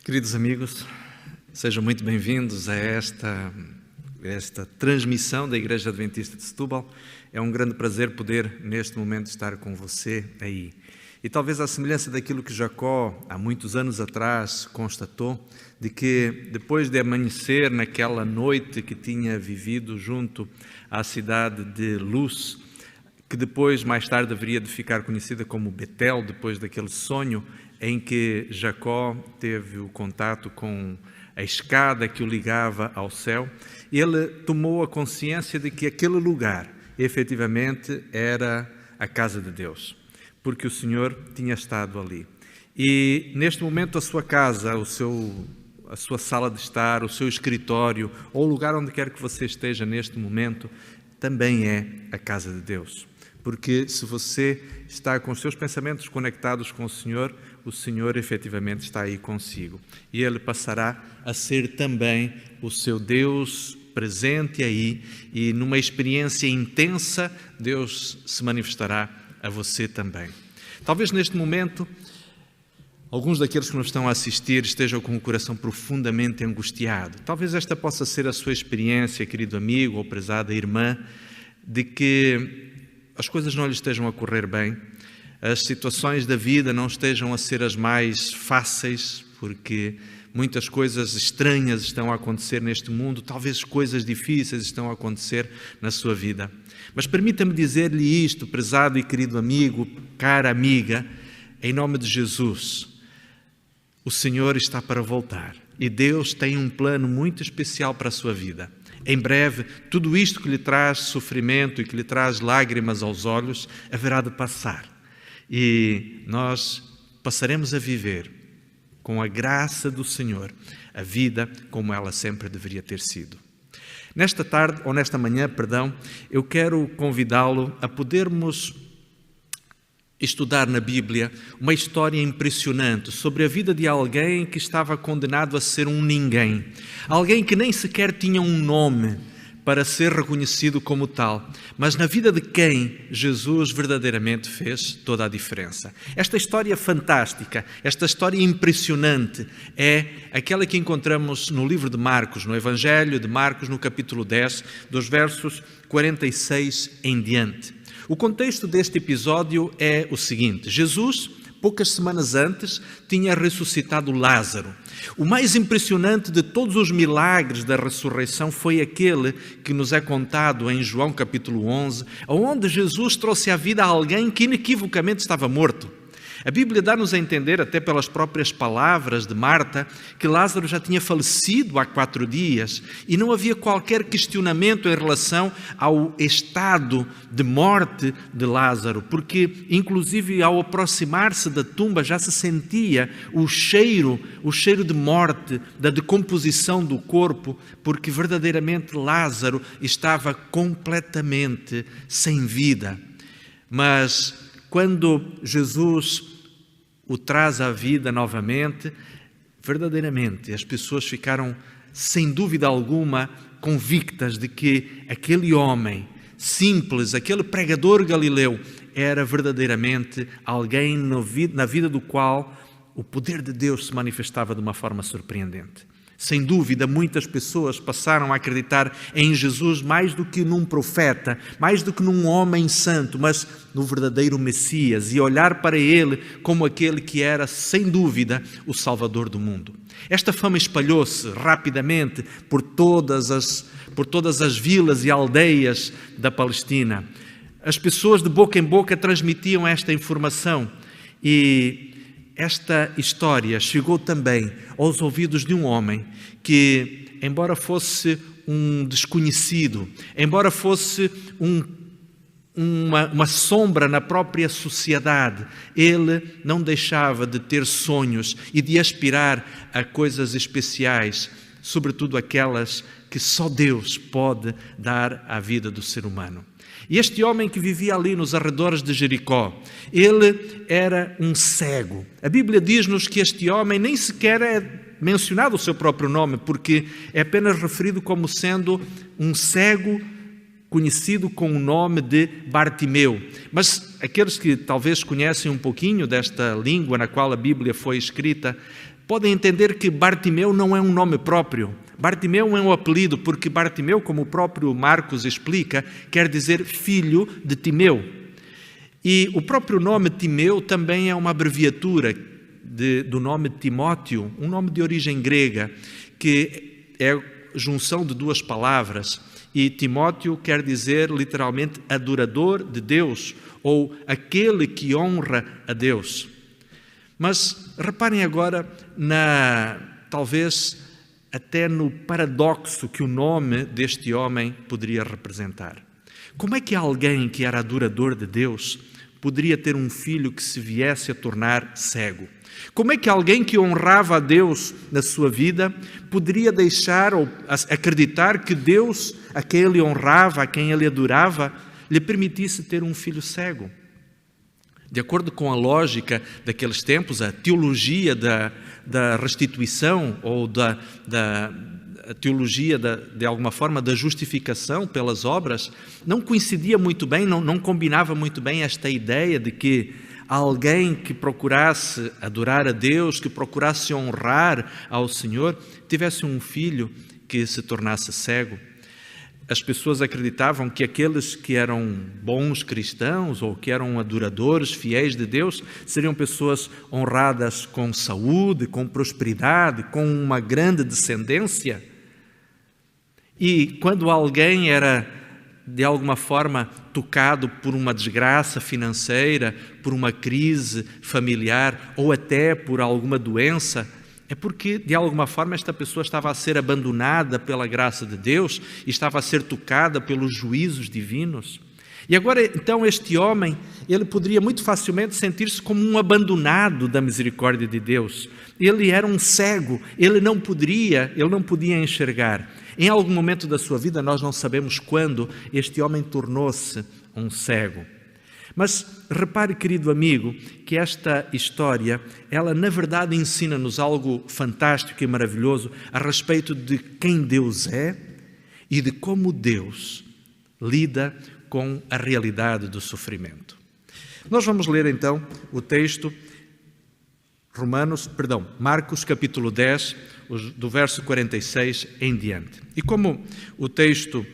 Queridos amigos, sejam muito bem-vindos a esta transmissão da Igreja Adventista de Setúbal. É um grande prazer poder, neste momento, estar com você aí. E talvez à semelhança daquilo que Jacó, há muitos anos atrás, constatou, de que depois de amanhecer naquela noite que tinha vivido junto à cidade de Luz, que depois, mais tarde, haveria de ficar conhecida como Betel, depois daquele sonho em que Jacó teve o contato com a escada que o ligava ao céu, ele tomou a consciência de que aquele lugar, efetivamente, era a casa de Deus, porque o Senhor tinha estado ali. E, neste momento, a sua casa, a sua sala de estar, o seu escritório, ou o lugar onde quer que você esteja neste momento, também é a casa de Deus. Porque se você está com os seus pensamentos conectados com o Senhor efetivamente está aí consigo. E Ele passará a ser também o seu Deus presente aí, e numa experiência intensa, Deus se manifestará a você também. Talvez neste momento, alguns daqueles que nos estão a assistir estejam com o coração profundamente angustiado. Talvez esta possa ser a sua experiência, querido amigo ou prezada irmã, de que as coisas não lhe estejam a correr bem, as situações da vida não estejam a ser as mais fáceis, porque muitas coisas estranhas estão a acontecer neste mundo, talvez coisas difíceis estão a acontecer na sua vida. Mas permita-me dizer-lhe isto, prezado e querido amigo, cara amiga, em nome de Jesus, o Senhor está para voltar e Deus tem um plano muito especial para a sua vida. Em breve, tudo isto que lhe traz sofrimento e que lhe traz lágrimas aos olhos, haverá de passar. E nós passaremos a viver, com a graça do Senhor, a vida como ela sempre deveria ter sido. Nesta tarde, ou nesta manhã, eu quero convidá-lo a podermos estudar na Bíblia uma história impressionante sobre a vida de alguém que estava condenado a ser um ninguém. Alguém que nem sequer tinha um nome para ser reconhecido como tal, mas na vida de quem Jesus verdadeiramente fez toda a diferença. Esta história fantástica, esta história impressionante, é aquela que encontramos no livro de Marcos, no Evangelho de Marcos, no capítulo 10, dos versos 46 em diante. O contexto deste episódio é o seguinte: Jesus, poucas semanas antes, tinha ressuscitado Lázaro. O mais impressionante de todos os milagres da ressurreição foi aquele que nos é contado em João capítulo 11, onde Jesus trouxe à vida alguém que inequivocamente estava morto. A Bíblia dá-nos a entender, até pelas próprias palavras de Marta, que Lázaro já tinha falecido há 4 dias e não havia qualquer questionamento em relação ao estado de morte de Lázaro, porque, inclusive, ao aproximar-se da tumba já se sentia o cheiro de morte, da decomposição do corpo, porque verdadeiramente Lázaro estava completamente sem vida. Mas quando Jesus o traz à vida novamente, verdadeiramente as pessoas ficaram, sem dúvida alguma, convictas de que aquele homem simples, aquele pregador galileu, era verdadeiramente alguém na vida do qual o poder de Deus se manifestava de uma forma surpreendente. Sem dúvida, muitas pessoas passaram a acreditar em Jesus mais do que num profeta, mais do que num homem santo, mas no verdadeiro Messias, e olhar para ele como aquele que era, sem dúvida, o Salvador do mundo. Esta fama espalhou-se rapidamente por todas as vilas e aldeias da Palestina. As pessoas de boca em boca transmitiam esta informação e esta história chegou também aos ouvidos de um homem que, embora fosse um desconhecido, embora fosse uma sombra na própria sociedade, ele não deixava de ter sonhos e de aspirar a coisas especiais, sobretudo aquelas que só Deus pode dar à vida do ser humano. E este homem que vivia ali nos arredores de Jericó, ele era um cego. A Bíblia diz-nos que este homem nem sequer é mencionado o seu próprio nome, porque é apenas referido como sendo um cego conhecido com o nome de Bartimeu. Mas aqueles que talvez conhecem um pouquinho desta língua na qual a Bíblia foi escrita, podem entender que Bartimeu não é um nome próprio. Bartimeu é um apelido, porque Bartimeu, como o próprio Marcos explica, quer dizer filho de Timeu. E o próprio nome Timeu também é uma abreviatura do nome Timóteo, um nome de origem grega, que é a junção de duas palavras. E Timóteo quer dizer literalmente adorador de Deus, ou aquele que honra a Deus. Mas reparem agora talvez até no paradoxo que o nome deste homem poderia representar. Como é que alguém que era adorador de Deus poderia ter um filho que se viesse a tornar cego? Como é que alguém que honrava a Deus na sua vida poderia deixar ou acreditar que Deus, a quem ele honrava, a quem ele adorava, lhe permitisse ter um filho cego? De acordo com a lógica daqueles tempos, a teologia da restituição ou a teologia, de alguma forma, da justificação pelas obras, não coincidia muito bem, não combinava muito bem esta ideia de que alguém que procurasse adorar a Deus, que procurasse honrar ao Senhor, tivesse um filho que se tornasse cego. As pessoas acreditavam que aqueles que eram bons cristãos ou que eram adoradores, fiéis de Deus, seriam pessoas honradas com saúde, com prosperidade, com uma grande descendência. E quando alguém era, de alguma forma, tocado por uma desgraça financeira, por uma crise familiar ou até por alguma doença, é porque, de alguma forma, esta pessoa estava a ser abandonada pela graça de Deus e estava a ser tocada pelos juízos divinos. E agora, então, este homem, ele poderia muito facilmente sentir-se como um abandonado da misericórdia de Deus. Ele era um cego, ele não podia enxergar. Em algum momento da sua vida, nós não sabemos quando, este homem tornou-se um cego. Mas repare, querido amigo, que esta história, ela na verdade ensina-nos algo fantástico e maravilhoso a respeito de quem Deus é e de como Deus lida com a realidade do sofrimento. Nós vamos ler então o texto, Marcos capítulo 10, do verso 46 em diante. E como o texto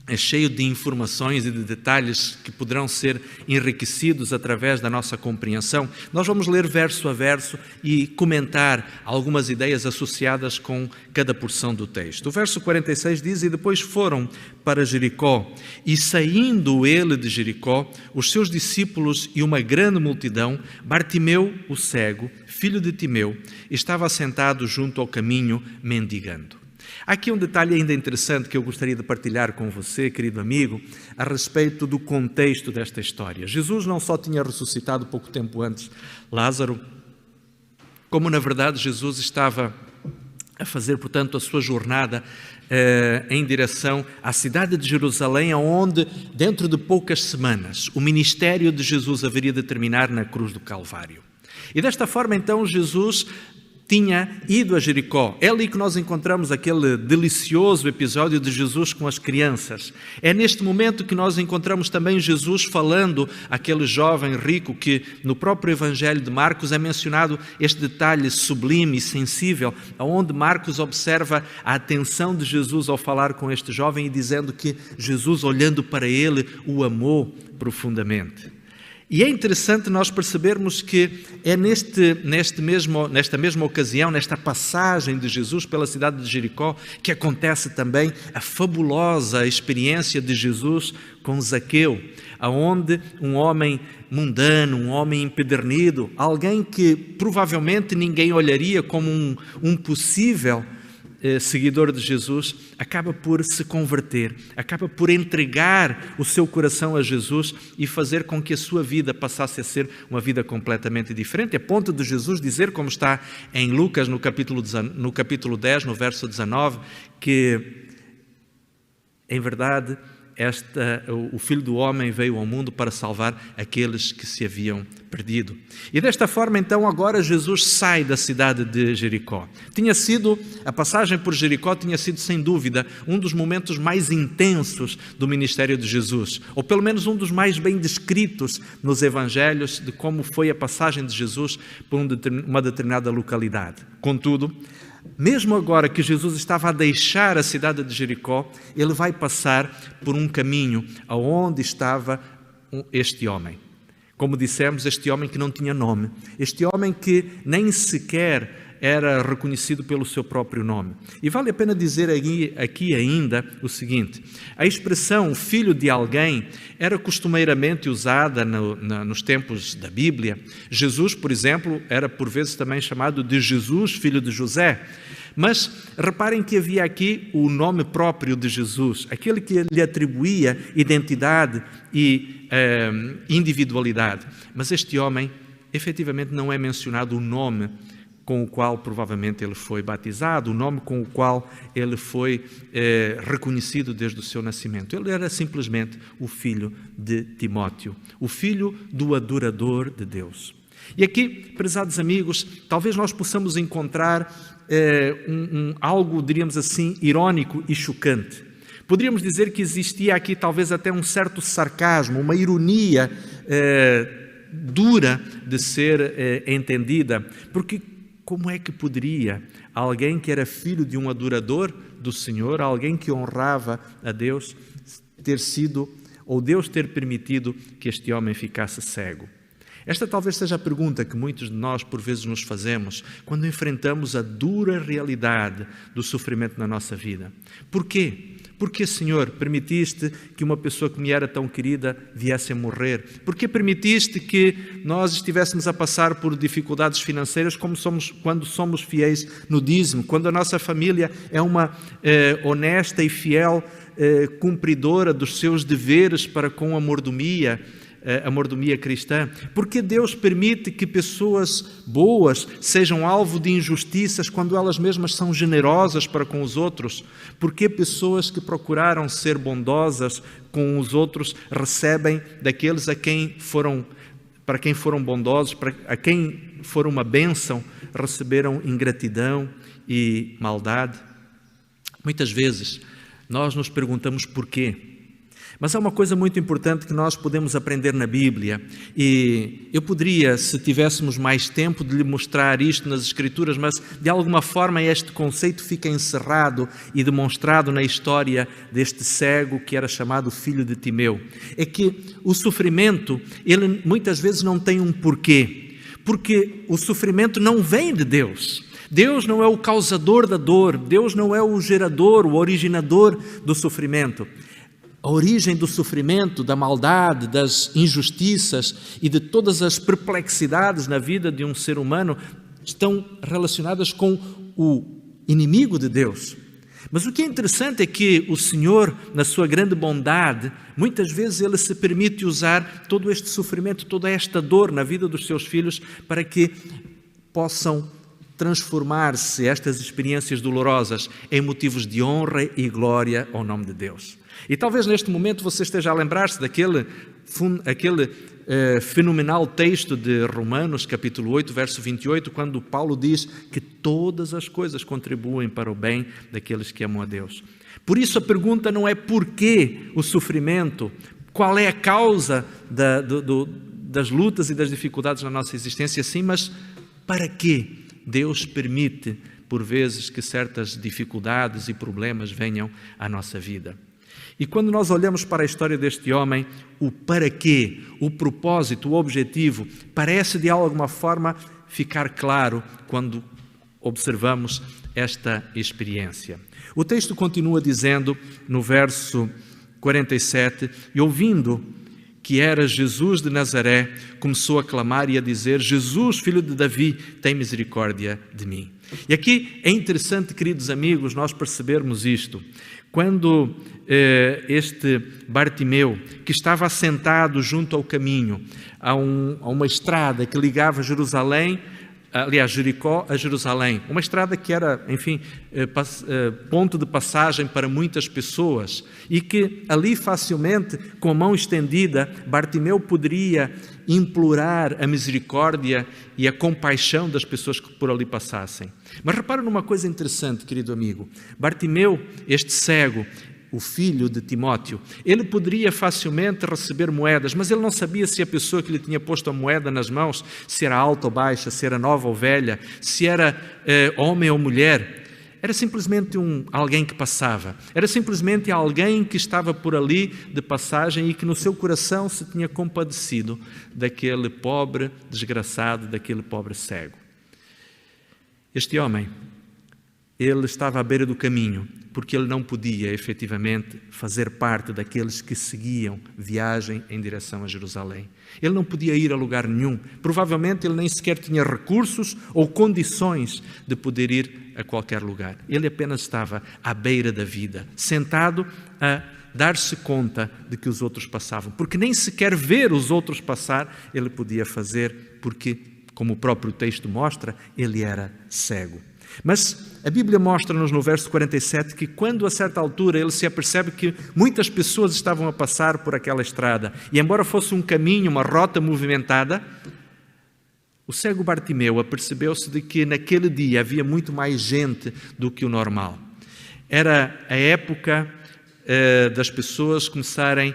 é cheio de informações e de detalhes que poderão ser enriquecidos através da nossa compreensão, nós vamos ler verso a verso e comentar algumas ideias associadas com cada porção do texto. O verso 46 diz: "E depois foram para Jericó, e saindo ele de Jericó, os seus discípulos e uma grande multidão, Bartimeu, o cego, filho de Timeu, estava sentado junto ao caminho, mendigando." Há aqui um detalhe ainda interessante que eu gostaria de partilhar com você, querido amigo, a respeito do contexto desta história. Jesus não só tinha ressuscitado pouco tempo antes Lázaro, como na verdade Jesus estava a fazer, portanto, a sua jornada em direção à cidade de Jerusalém, onde, dentro de poucas semanas, o ministério de Jesus haveria de terminar na cruz do Calvário. E desta forma, então, Jesus tinha ido a Jericó. É ali que nós encontramos aquele delicioso episódio de Jesus com as crianças. É neste momento que nós encontramos também Jesus falando àquele jovem rico, que no próprio Evangelho de Marcos é mencionado este detalhe sublime e sensível, onde Marcos observa a atenção de Jesus ao falar com este jovem e dizendo que Jesus, olhando para ele, o amou profundamente. E é interessante nós percebermos que é nesta mesma ocasião, nesta passagem de Jesus pela cidade de Jericó, que acontece também a fabulosa experiência de Jesus com Zaqueu, aonde um homem mundano, um homem empedernido, alguém que provavelmente ninguém olharia como um possível seguidor de Jesus, acaba por se converter, acaba por entregar o seu coração a Jesus e fazer com que a sua vida passasse a ser uma vida completamente diferente, a ponto de Jesus dizer, como está em Lucas no capítulo 10, no verso 19, que em verdade o Filho do Homem veio ao mundo para salvar aqueles que se haviam perdido. E desta forma, então, agora Jesus sai da cidade de Jericó. A passagem por Jericó tinha sido, sem dúvida, um dos momentos mais intensos do ministério de Jesus, ou pelo menos um dos mais bem descritos nos evangelhos de como foi a passagem de Jesus por uma determinada localidade. Contudo, mesmo agora que Jesus estava a deixar a cidade de Jericó, ele vai passar por um caminho aonde estava este homem. Como dissemos, este homem que não tinha nome, este homem que nem sequer era reconhecido pelo seu próprio nome. E vale a pena dizer aqui ainda o seguinte: a expressão filho de alguém era costumeiramente usada nos tempos da Bíblia. Jesus, por exemplo, era por vezes também chamado de Jesus, filho de José. Mas reparem que havia aqui o nome próprio de Jesus, aquele que lhe atribuía identidade e individualidade. Mas este homem, efetivamente, não é mencionado o nome com o qual provavelmente ele foi batizado, o nome com o qual ele foi reconhecido desde o seu nascimento. Ele era simplesmente o filho de Timóteo, o filho do adorador de Deus. E aqui, prezados amigos, talvez nós possamos encontrar algo, diríamos assim, irónico e chocante. Poderíamos dizer que existia aqui talvez até um certo sarcasmo, uma ironia dura de ser entendida, porque como é que poderia alguém que era filho de um adorador do Senhor, alguém que honrava a Deus, ter sido, ou Deus ter permitido que este homem ficasse cego? Esta talvez seja a pergunta que muitos de nós por vezes nos fazemos quando enfrentamos a dura realidade do sofrimento na nossa vida. Porquê? Porquê, Senhor, permitiste que uma pessoa que me era tão querida viesse a morrer? Porquê permitiste que nós estivéssemos a passar por dificuldades financeiras quando somos fiéis no dízimo, quando a nossa família é uma honesta e fiel cumpridora dos seus deveres para com a mordomia cristã? Porque Deus permite que pessoas boas sejam alvo de injustiças quando elas mesmas são generosas para com os outros? Porque pessoas que procuraram ser bondosas com os outros recebem daqueles para quem foram bondosos, a quem foram uma bênção, receberam ingratidão e maldade? Muitas vezes nós nos perguntamos porquê. Mas há uma coisa muito importante que nós podemos aprender na Bíblia, e eu poderia, se tivéssemos mais tempo, de lhe mostrar isto nas Escrituras, mas de alguma forma este conceito fica encerrado e demonstrado na história deste cego que era chamado filho de Timeu. É que o sofrimento, ele muitas vezes não tem um porquê, porque o sofrimento não vem de Deus. Deus não é o causador da dor, Deus não é o gerador, o originador do sofrimento. A origem do sofrimento, da maldade, das injustiças e de todas as perplexidades na vida de um ser humano estão relacionadas com o inimigo de Deus. Mas o que é interessante é que o Senhor, na sua grande bondade, muitas vezes Ele se permite usar todo este sofrimento, toda esta dor na vida dos seus filhos para que possam transformar-se estas experiências dolorosas em motivos de honra e glória ao nome de Deus. E talvez neste momento você esteja a lembrar-se daquele fenomenal texto de Romanos, capítulo 8, verso 28, quando Paulo diz que todas as coisas contribuem para o bem daqueles que amam a Deus. Por isso a pergunta não é porquê o sofrimento, qual é a causa das lutas e das dificuldades na nossa existência, sim, mas para quê Deus permite, por vezes, que certas dificuldades e problemas venham à nossa vida. E quando nós olhamos para a história deste homem, o para quê, o propósito, o objetivo, parece de alguma forma ficar claro quando observamos esta experiência. O texto continua dizendo, no verso 47, e ouvindo que era Jesus de Nazaré, começou a clamar e a dizer: Jesus, filho de Davi, tem misericórdia de mim. E aqui é interessante, queridos amigos, nós percebermos isto. Quando este Bartimeu, que estava assentado junto ao caminho, a uma estrada que ligava Jerusalém aliás, Jericó a Jerusalém, uma estrada que era, enfim, ponto de passagem para muitas pessoas e que ali facilmente, com a mão estendida, Bartimeu poderia implorar a misericórdia e a compaixão das pessoas que por ali passassem. Mas repara numa coisa interessante, querido amigo. Bartimeu, este cego, o filho de Timóteo, ele poderia facilmente receber moedas, mas ele não sabia se a pessoa que lhe tinha posto a moeda nas mãos, se era alta ou baixa, se era nova ou velha, se era homem ou mulher. Era simplesmente alguém que passava, era simplesmente alguém que estava por ali de passagem e que no seu coração se tinha compadecido daquele pobre desgraçado, daquele pobre cego. Este homem, ele estava à beira do caminho, porque ele não podia efetivamente fazer parte daqueles que seguiam viagem em direção a Jerusalém. Ele não podia ir a lugar nenhum. Provavelmente ele nem sequer tinha recursos ou condições de poder ir a qualquer lugar. Ele apenas estava à beira da vida, sentado a dar-se conta de que os outros passavam, porque nem sequer ver os outros passar ele podia fazer, porque, como o próprio texto mostra, ele era cego. Mas a Bíblia mostra-nos no verso 47 que quando a certa altura ele se apercebe que muitas pessoas estavam a passar por aquela estrada e embora fosse um caminho, uma rota movimentada, o cego Bartimeu apercebeu-se de que naquele dia havia muito mais gente do que o normal. Era a época das pessoas começarem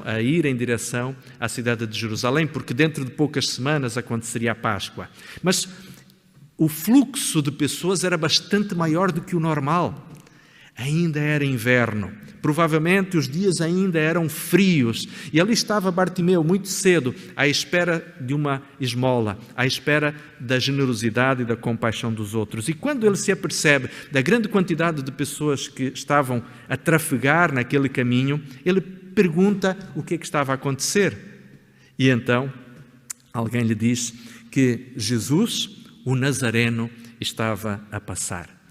a ir em direção à cidade de Jerusalém, porque dentro de poucas semanas aconteceria a Páscoa. Mas o fluxo de pessoas era bastante maior do que o normal. Ainda era inverno. Provavelmente os dias ainda eram frios. E ali estava Bartimeu muito cedo, à espera de uma esmola, à espera da generosidade e da compaixão dos outros. E quando ele se apercebe da grande quantidade de pessoas que estavam a trafegar naquele caminho, ele pergunta o que é que estava a acontecer. E então alguém lhe diz que Jesus, o Nazareno, estava a passar.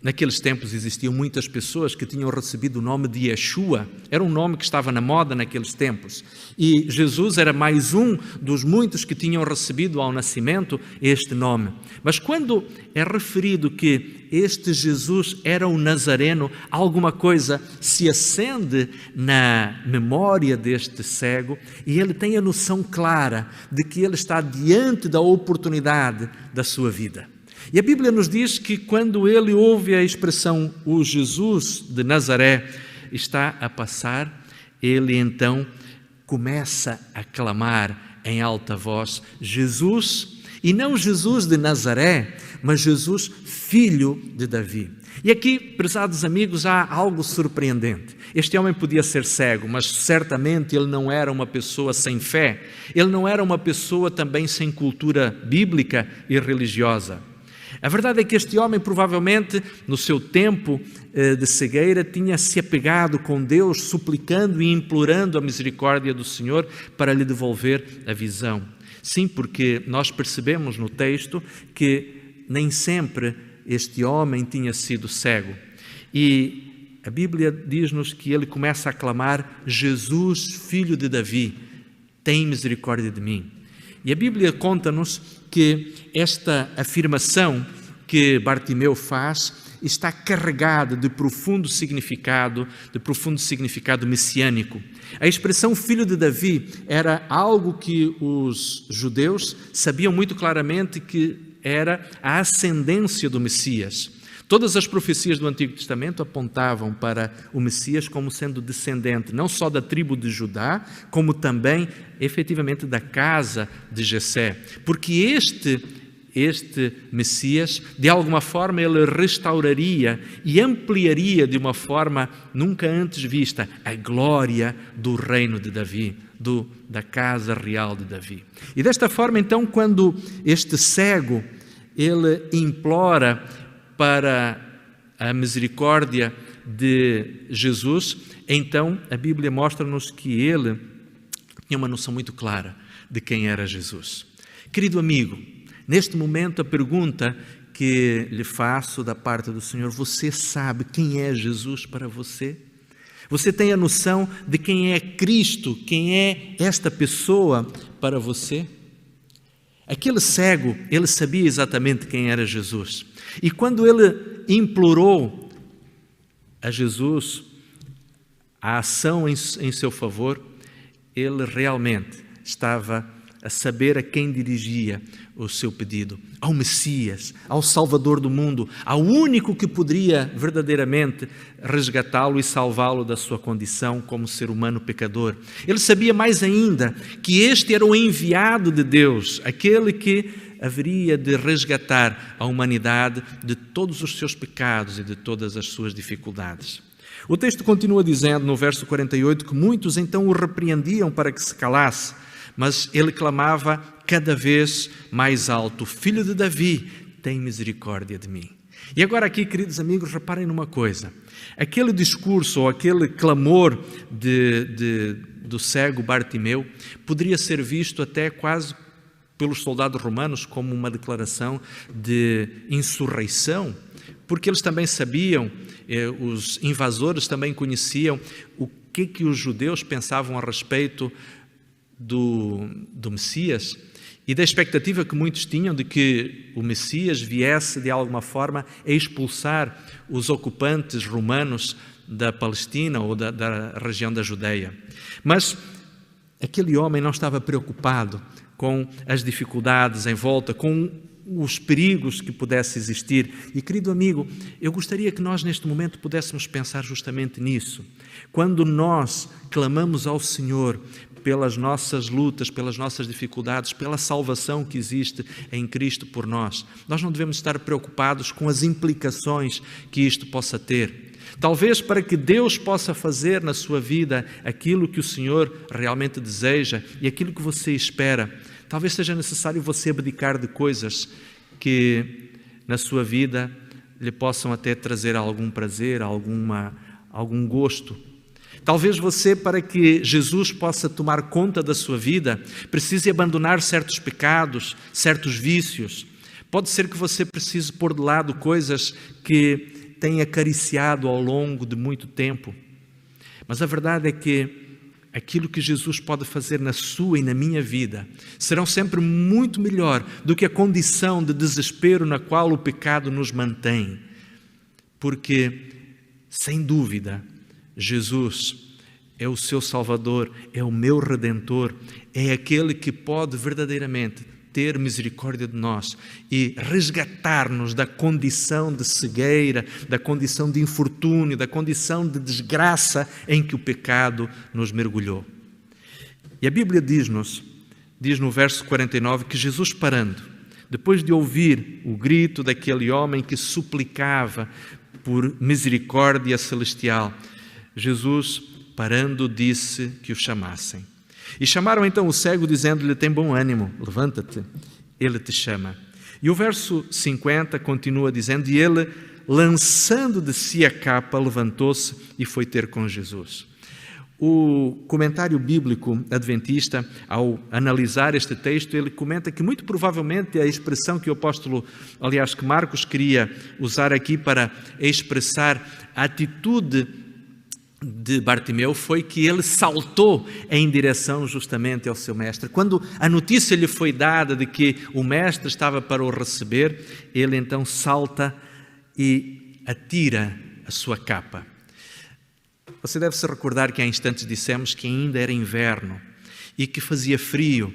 Naqueles tempos existiam muitas pessoas que tinham recebido o nome de Yeshua. Era um nome que estava na moda naqueles tempos. E Jesus era mais um dos muitos que tinham recebido ao nascimento este nome. Mas quando é referido que este Jesus era o Nazareno, alguma coisa se acende na memória deste cego e ele tem a noção clara de que ele está diante da oportunidade da sua vida. E a Bíblia nos diz que quando ele ouve a expressão o Jesus de Nazaré está a passar, ele então começa a clamar em alta voz, Jesus, e não Jesus de Nazaré, mas Jesus, filho de Davi. E aqui, prezados amigos, há algo surpreendente. Este homem podia ser cego, mas certamente ele não era uma pessoa sem fé. Ele não era uma pessoa também sem cultura bíblica e religiosa. A verdade é que este homem provavelmente no seu tempo de cegueira tinha se apegado com Deus, suplicando e implorando a misericórdia do Senhor para lhe devolver a visão. Sim, porque nós percebemos no texto que nem sempre este homem tinha sido cego. E a Bíblia diz-nos que ele começa a clamar, Jesus, filho de Davi, tem misericórdia de mim. E a Bíblia conta-nos que esta afirmação que Bartimeu faz está carregada de profundo significado messiânico. A expressão filho de Davi era algo que os judeus sabiam muito claramente que era a ascendência do Messias. Todas as profecias do Antigo Testamento apontavam para o Messias como sendo descendente, não só da tribo de Judá, como também, efetivamente, da casa de Jessé. Porque este Messias, de alguma forma, ele restauraria e ampliaria de uma forma nunca antes vista a glória do reino de Davi, da casa real de Davi. E desta forma, então, quando este cego, ele implora para a misericórdia de Jesus, então a Bíblia mostra-nos que ele tinha uma noção muito clara de quem era Jesus. Querido amigo, neste momento a pergunta que lhe faço da parte do Senhor, você sabe quem é Jesus para você? Você tem a noção de quem é Cristo, quem é esta pessoa para você? Aquele cego, ele sabia exatamente quem era Jesus. E quando ele implorou a Jesus a ação em seu favor, ele realmente estava a saber a quem dirigia o seu pedido: ao Messias, ao Salvador do mundo, ao único que poderia verdadeiramente resgatá-lo e salvá-lo da sua condição como ser humano pecador. Ele sabia mais ainda que este era o enviado de Deus, aquele que haveria de resgatar a humanidade de todos os seus pecados e de todas as suas dificuldades. O texto continua dizendo no verso 48 que muitos então o repreendiam para que se calasse, mas ele clamava cada vez mais alto: Filho de Davi, tem misericórdia de mim. E agora aqui, queridos amigos, reparem numa coisa. Aquele discurso ou aquele clamor do cego Bartimeu poderia ser visto até quase pelos soldados romanos como uma declaração de insurreição, porque eles também sabiam, os invasores também conheciam o que os judeus pensavam a respeito do Messias e da expectativa que muitos tinham de que o Messias viesse de alguma forma a expulsar os ocupantes romanos da Palestina ou da região da Judeia. Mas aquele homem não estava preocupado com as dificuldades em volta, com os perigos que pudesse existir. E, querido amigo, eu gostaria que nós neste momento pudéssemos pensar justamente nisso. Quando nós clamamos ao Senhor pelas nossas lutas, pelas nossas dificuldades, pela salvação que existe em Cristo por nós, nós não devemos estar preocupados com as implicações que isto possa ter. Talvez para que Deus possa fazer na sua vida aquilo que o Senhor realmente deseja e aquilo que você espera, talvez seja necessário você abdicar de coisas que na sua vida lhe possam até trazer algum prazer, algum gosto. Talvez você, para que Jesus possa tomar conta da sua vida, precise abandonar certos pecados, certos vícios. Pode ser que você precise pôr de lado coisas que tem acariciado ao longo de muito tempo. Mas a verdade é que aquilo que Jesus pode fazer na sua e na minha vida serão sempre muito melhor do que a condição de desespero na qual o pecado nos mantém. Porque, sem dúvida, Jesus é o seu Salvador, é o meu Redentor, é aquele que pode verdadeiramente ter misericórdia de nós e resgatar-nos da condição de cegueira, da condição de infortúnio, da condição de desgraça em que o pecado nos mergulhou. E a Bíblia diz no verso 49, que Jesus parando, depois de ouvir o grito daquele homem que suplicava por misericórdia celestial, Jesus, parando, disse que o chamassem. E chamaram então o cego, dizendo-lhe: tem bom ânimo, levanta-te, ele te chama. E o verso 50 continua dizendo: e ele, lançando de si a capa, levantou-se e foi ter com Jesus. O comentário bíblico adventista, ao analisar este texto, ele comenta que muito provavelmente a expressão que o apóstolo, aliás, que Marcos queria usar aqui para expressar a atitude de Bartimeu foi que ele saltou em direção justamente ao seu mestre. Quando a notícia lhe foi dada de que o mestre estava para o receber, ele então salta e atira a sua capa. Você deve se recordar que há instantes dissemos que ainda era inverno e que fazia frio.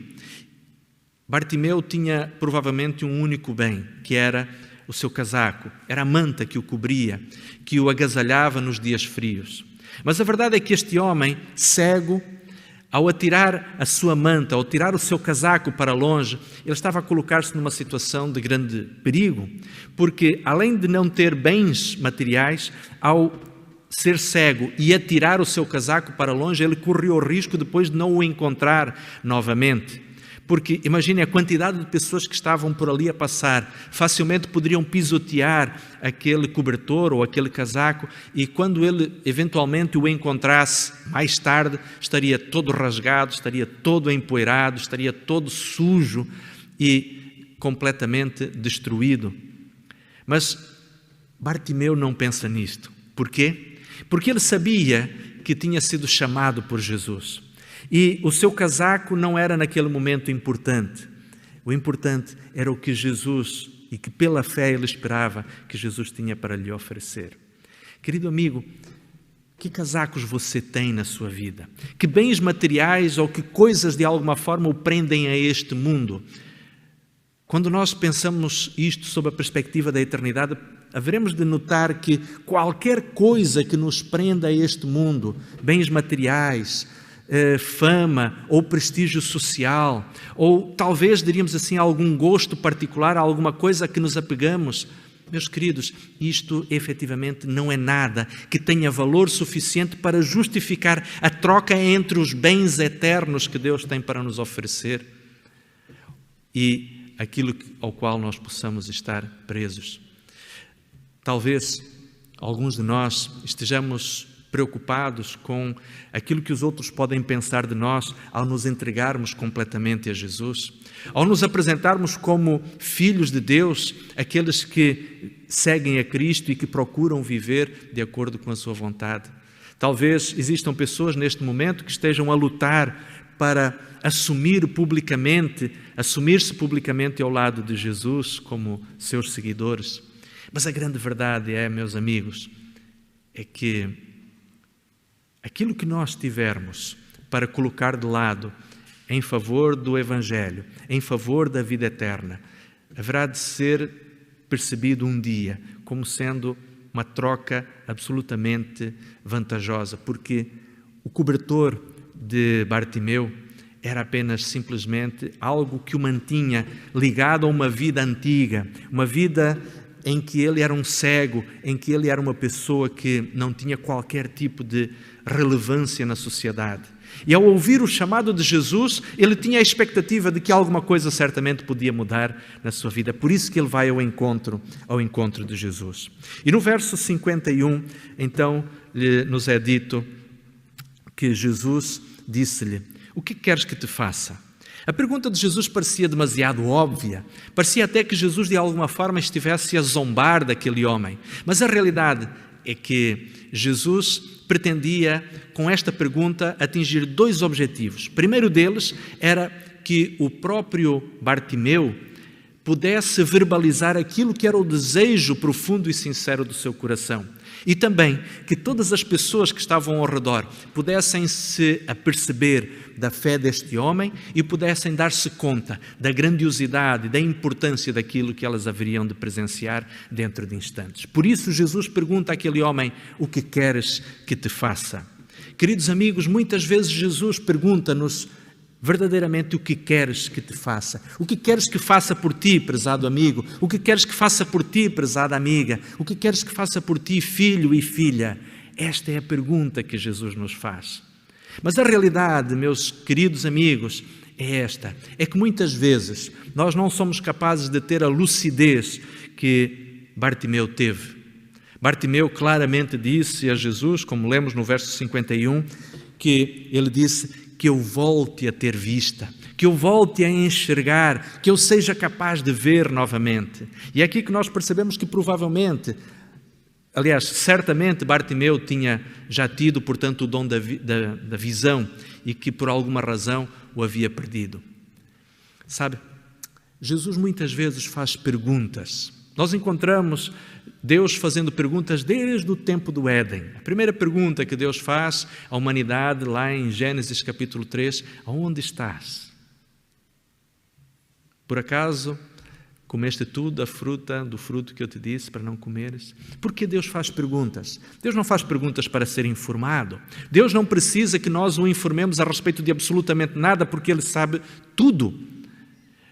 Bartimeu tinha provavelmente um único bem, que era o seu casaco, era a manta que o cobria, que o agasalhava nos dias frios. Mas a verdade é que este homem, cego, ao atirar a sua manta, ao tirar o seu casaco para longe, ele estava a colocar-se numa situação de grande perigo, porque além de não ter bens materiais, ao ser cego e atirar o seu casaco para longe, ele correu o risco depois de não o encontrar novamente. Porque imagine a quantidade de pessoas que estavam por ali a passar, facilmente poderiam pisotear aquele cobertor ou aquele casaco e quando ele eventualmente o encontrasse mais tarde, estaria todo rasgado, estaria todo empoeirado, estaria todo sujo e completamente destruído. Mas Bartimeu não pensa nisto. Por quê? Porque ele sabia que tinha sido chamado por Jesus. E o seu casaco não era naquele momento importante. O importante era o que Jesus, e que pela fé ele esperava que Jesus tinha para lhe oferecer. Querido amigo, que casacos você tem na sua vida? Que bens materiais ou que coisas de alguma forma o prendem a este mundo? Quando nós pensamos isto sob a perspectiva da eternidade, haveremos de notar que qualquer coisa que nos prenda a este mundo, bens materiais, fama ou prestígio social, ou talvez, diríamos assim, algum gosto particular, alguma coisa a que nos apegamos, meus queridos, isto efetivamente não é nada que tenha valor suficiente para justificar a troca entre os bens eternos que Deus tem para nos oferecer e aquilo ao qual nós possamos estar presos. Talvez alguns de nós estejamos preocupados com aquilo que os outros podem pensar de nós ao nos entregarmos completamente a Jesus, ao nos apresentarmos como filhos de Deus, aqueles que seguem a Cristo e que procuram viver de acordo com a sua vontade. Talvez existam pessoas neste momento que estejam a lutar para assumir-se publicamente ao lado de Jesus como seus seguidores. Mas a grande verdade é, meus amigos, é que aquilo que nós tivermos para colocar de lado em favor do Evangelho, em favor da vida eterna, haverá de ser percebido um dia como sendo uma troca absolutamente vantajosa, porque o cobertor de Bartimeu era apenas simplesmente algo que o mantinha ligado a uma vida antiga, uma vida em que ele era um cego, em que ele era uma pessoa que não tinha qualquer tipo de relevância na sociedade. E ao ouvir o chamado de Jesus, ele tinha a expectativa de que alguma coisa certamente podia mudar na sua vida. Por isso que ele vai ao encontro de Jesus. E no verso 51, então, nos é dito que Jesus disse-lhe: "O que queres que te faça?" A pergunta de Jesus parecia demasiado óbvia. Parecia até que Jesus de alguma forma estivesse a zombar daquele homem. Mas a realidade é que Jesus pretendia, com esta pergunta, atingir dois objetivos. O primeiro deles era que o próprio Bartimeu pudesse verbalizar aquilo que era o desejo profundo e sincero do seu coração. E também que todas as pessoas que estavam ao redor pudessem se aperceber da fé deste homem e pudessem dar-se conta da grandiosidade, da importância daquilo que elas haveriam de presenciar dentro de instantes. Por isso Jesus pergunta àquele homem: "O que queres que te faça?" Queridos amigos, muitas vezes Jesus pergunta-nos verdadeiramente o que queres que te faça. O que queres que faça por ti, prezado amigo? O que queres que faça por ti, prezada amiga? O que queres que faça por ti, filho e filha? Esta é a pergunta que Jesus nos faz. Mas a realidade, meus queridos amigos, é esta. É que muitas vezes nós não somos capazes de ter a lucidez que Bartimeu teve. Bartimeu claramente disse a Jesus, como lemos no verso 51, que ele disse: "Que eu volte a ter vista, que eu volte a enxergar, que eu seja capaz de ver novamente." E é aqui que nós percebemos que provavelmente, aliás, certamente Bartimeu tinha já tido, portanto, o dom da visão e que por alguma razão o havia perdido. Sabe, Jesus muitas vezes faz perguntas. Nós encontramos Deus fazendo perguntas desde o tempo do Éden. A primeira pergunta que Deus faz à humanidade, lá em Gênesis capítulo 3, aonde estás? Por acaso comeste tu do fruto que eu te disse para não comeres? Por que Deus faz perguntas? Deus não faz perguntas para ser informado. Deus não precisa que nós o informemos a respeito de absolutamente nada, porque Ele sabe tudo.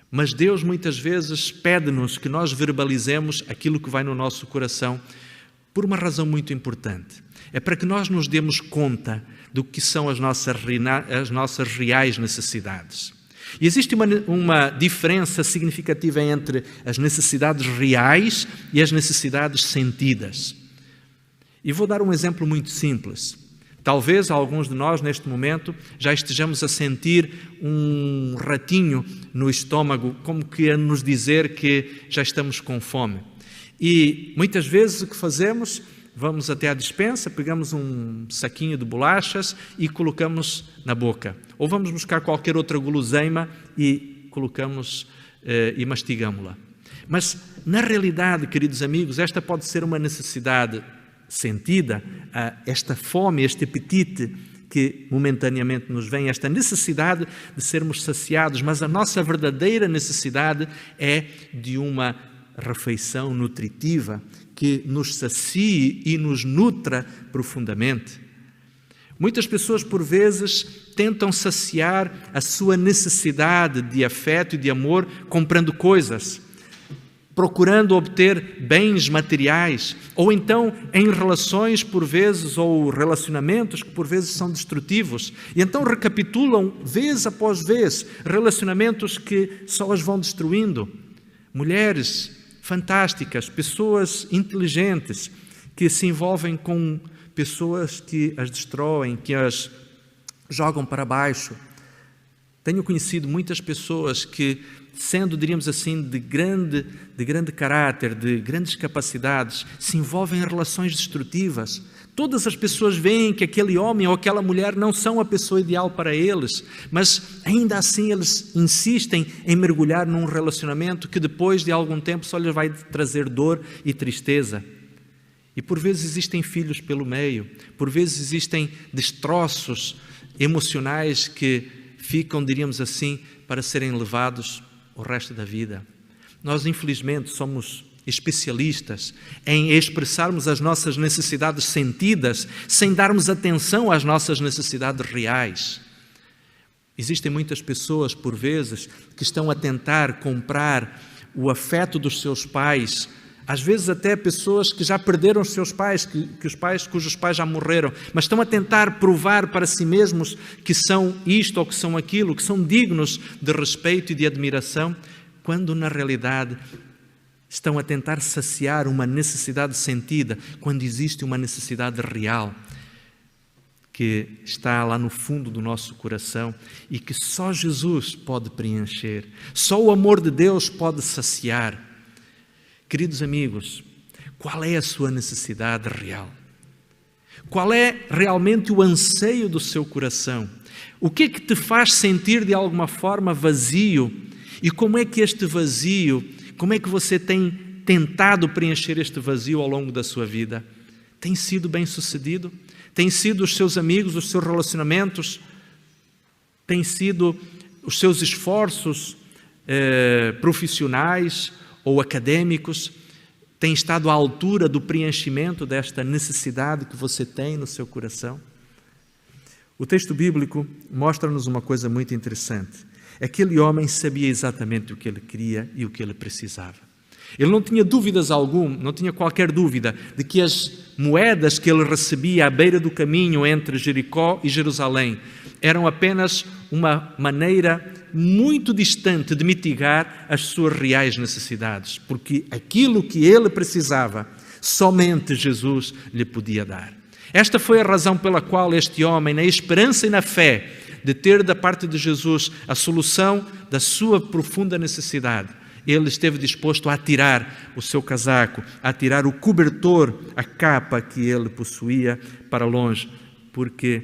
Mas Deus muitas vezes pede-nos que nós verbalizemos aquilo que vai no nosso coração por uma razão muito importante. É para que nós nos demos conta do que são as nossas reais necessidades. E existe uma diferença significativa entre as necessidades reais e as necessidades sentidas. E vou dar um exemplo muito simples. Talvez alguns de nós, neste momento, já estejamos a sentir um ratinho no estômago, como que a nos dizer que já estamos com fome. E muitas vezes o que fazemos, vamos até à despensa, pegamos um saquinho de bolachas e colocamos na boca. Ou vamos buscar qualquer outra guloseima e colocamos e mastigamo-la. Mas, na realidade, queridos amigos, esta pode ser uma necessidade sentida, esta fome, este apetite que momentaneamente nos vem, esta necessidade de sermos saciados, mas a nossa verdadeira necessidade é de uma refeição nutritiva que nos sacie e nos nutra profundamente. Muitas pessoas, por vezes, tentam saciar a sua necessidade de afeto e de amor comprando coisas, procurando obter bens materiais, ou então em relações, por vezes, ou relacionamentos que por vezes são destrutivos. E então recapitulam, vez após vez, relacionamentos que só as vão destruindo. Mulheres fantásticas, pessoas inteligentes, que se envolvem com pessoas que as destroem, que as jogam para baixo. Tenho conhecido muitas pessoas que, sendo, diríamos assim, de grande caráter, de grandes capacidades, se envolvem em relações destrutivas. Todas as pessoas veem que aquele homem ou aquela mulher não são a pessoa ideal para eles, mas ainda assim eles insistem em mergulhar num relacionamento que depois de algum tempo só lhes vai trazer dor e tristeza. E por vezes existem filhos pelo meio, por vezes existem destroços emocionais que ficam, diríamos assim, para serem levados o resto da vida. Nós, infelizmente, somos especialistas em expressarmos as nossas necessidades sentidas sem darmos atenção às nossas necessidades reais. Existem muitas pessoas, por vezes, que estão a tentar comprar o afeto dos seus pais, às vezes até pessoas que já perderam os seus pais, cujos pais já morreram, mas estão a tentar provar para si mesmos que são isto ou que são aquilo, que são dignos de respeito e de admiração, quando na realidade estão a tentar saciar uma necessidade sentida, quando existe uma necessidade real que está lá no fundo do nosso coração e que só Jesus pode preencher, só o amor de Deus pode saciar. Queridos amigos, qual é a sua necessidade real? Qual é realmente o anseio do seu coração? O que é que te faz sentir de alguma forma vazio? E como é que este vazio, como é que você tem tentado preencher este vazio ao longo da sua vida? Tem sido bem-sucedido? Tem sido os seus amigos, os seus relacionamentos? Tem sido os seus esforços profissionais ou acadêmicos, tem estado à altura do preenchimento desta necessidade que você tem no seu coração? O texto bíblico mostra-nos uma coisa muito interessante. Aquele homem sabia exatamente o que ele queria e o que ele precisava. Ele não tinha dúvidas alguma, não tinha qualquer dúvida de que as moedas que ele recebia à beira do caminho entre Jericó e Jerusalém eram apenas uma maneira muito distante de mitigar as suas reais necessidades, porque aquilo que ele precisava, somente Jesus lhe podia dar. Esta foi a razão pela qual este homem, na esperança e na fé de ter da parte de Jesus a solução da sua profunda necessidade, ele esteve disposto a tirar o seu casaco, a tirar o cobertor, a capa que ele possuía para longe, porque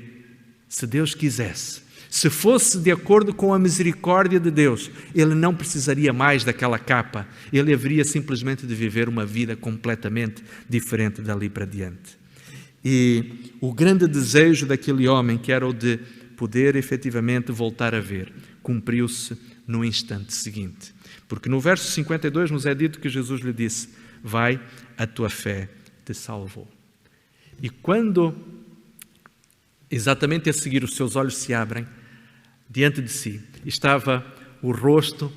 se Deus quisesse, se fosse de acordo com a misericórdia de Deus, ele não precisaria mais daquela capa, ele haveria simplesmente de viver uma vida completamente diferente dali para diante. E o grande desejo daquele homem, que era o de poder efetivamente voltar a ver, cumpriu-se no instante seguinte. Porque no verso 52 nos é dito que Jesus lhe disse: vai, a tua fé te salvou. E quando, exatamente a seguir, os seus olhos se abrem, diante de si estava o rosto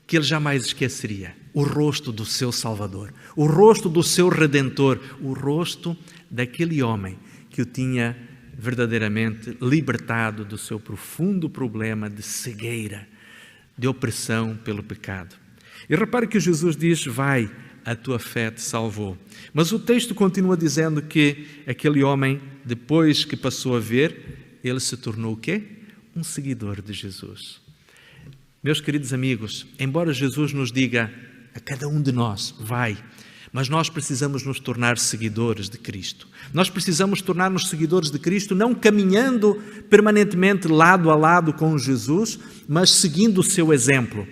que ele jamais esqueceria, o rosto do seu Salvador, o rosto do seu Redentor, o rosto daquele homem que o tinha verdadeiramente libertado do seu profundo problema de cegueira, de opressão pelo pecado. E repare que Jesus diz: vai, a tua fé te salvou. Mas o texto continua dizendo que aquele homem, depois que passou a ver, ele se tornou o quê? Um seguidor de Jesus. Meus queridos amigos, embora Jesus nos diga a cada um de nós: vai, mas nós precisamos nos tornar seguidores de Cristo. Nós precisamos tornar-nos seguidores de Cristo, não caminhando permanentemente lado a lado com Jesus, mas seguindo o seu exemplo.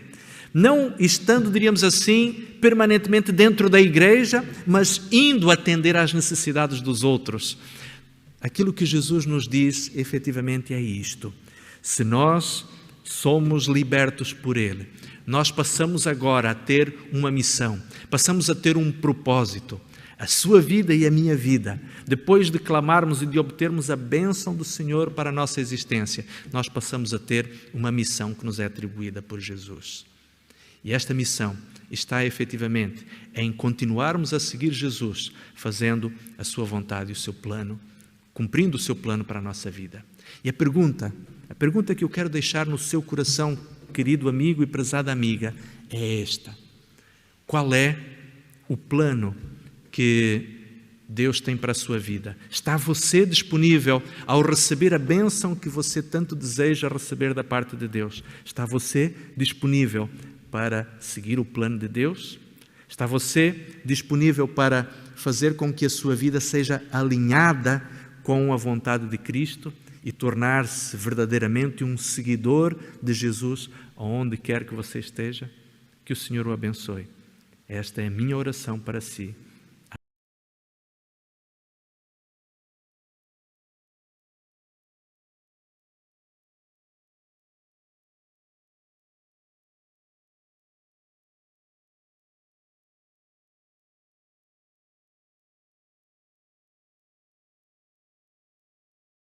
Não estando, diríamos assim, permanentemente dentro da igreja, mas indo atender às necessidades dos outros. Aquilo que Jesus nos diz, efetivamente, é isto. Se nós somos libertos por Ele, nós passamos agora a ter uma missão, passamos a ter um propósito. A sua vida e a minha vida, depois de clamarmos e de obtermos a bênção do Senhor para a nossa existência, nós passamos a ter uma missão que nos é atribuída por Jesus. E esta missão está efetivamente em continuarmos a seguir Jesus, fazendo a sua vontade e o seu plano, cumprindo o seu plano para a nossa vida. E a pergunta que eu quero deixar no seu coração, querido amigo e prezada amiga, é esta: qual é o plano que Deus tem para a sua vida? Está você disponível ao receber a bênção que você tanto deseja receber da parte de Deus? Está você disponível para seguir o plano de Deus? Está você disponível para fazer com que a sua vida seja alinhada com a vontade de Cristo e tornar-se verdadeiramente um seguidor de Jesus aonde quer que você esteja? Que o Senhor o abençoe. Esta é a minha oração para si.